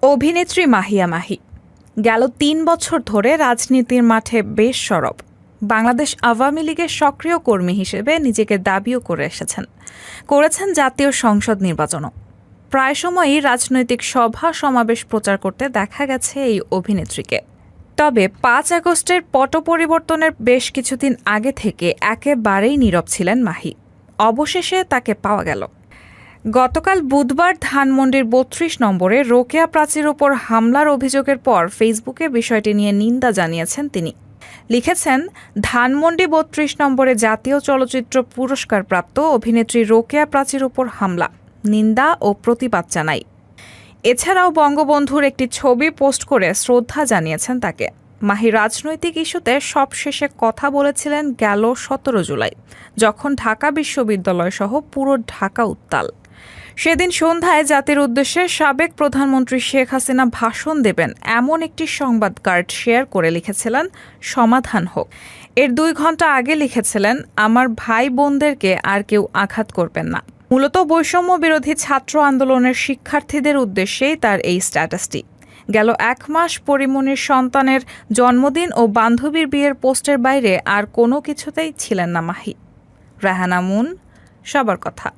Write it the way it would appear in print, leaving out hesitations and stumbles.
অভিনেত্রী মাহিয়া মাহি গেল ৩ বছর ধরে রাজনীতির মাঠে বেশ সরব। বাংলাদেশ আওয়ামী লীগের সক্রিয় কর্মী হিসেবে নিজেকে দাবিও করে এসেছেন, করেছেন জাতীয় সংসদ নির্বাচনও। প্রায় সময়ই রাজনৈতিক সভা সমাবেশ প্রচার করতে দেখা গেছে এই অভিনেত্রীকে। তবে ৫ আগস্টের পট পরিবর্তনের বেশ কিছুদিন আগে থেকে একেবারেই নীরব ছিলেন মাহি। অবশেষে তাকে পাওয়া গেল। গতকাল বুধবার ধানমন্ডির ৩২ নম্বরে রোকেয়া প্রাচীর ওপর হামলার অভিযোগের পর ফেসবুকে বিষয়টি নিয়ে নিন্দা জানিয়েছেন তিনি। লিখেছেন, ধানমন্ডি ৩২ নম্বরে জাতীয় চলচ্চিত্র পুরস্কারপ্রাপ্ত অভিনেত্রী রোকেয়া প্রাচীর ওপর হামলা, নিন্দা ও প্রতিবাদ জানাই। এছাড়াও বঙ্গবন্ধুর একটি ছবি পোস্ট করে শ্রদ্ধা জানিয়েছেন তাকে। মাহি রাজনৈতিক ইস্যুতে সবশেষে কথা বলেছিলেন গেল ১৭ জুলাই, যখন ঢাকা বিশ্ববিদ্যালয় সহ পুরো ঢাকা উত্তাল। সেদিন সন্ধ্যায় জাতির উদ্দেশ্যে সাবেক প্রধানমন্ত্রী শেখ হাসিনা ভাষণ দেবেন এমন একটি সংবাদ কার্ড শেয়ার করে লিখেছিলেন, সমাধান হোক। এর ২ ঘন্টা আগে লিখেছিলেন, আমার ভাই বোনদেরকে আর কেউ আঘাত করবেন না। মূলত বৈষম্য বিরোধী ছাত্র আন্দোলনের শিক্ষার্থীদের উদ্দেশ্যেই তার এই স্ট্যাটাসটি। গেল ১ মাস পরিমণির সন্তানের জন্মদিন ও বান্ধবীর বিয়ের পোস্টের বাইরে আর কোনো কিছুতেই ছিলেন না মাহি। রাহানা মুন, সবার কথা।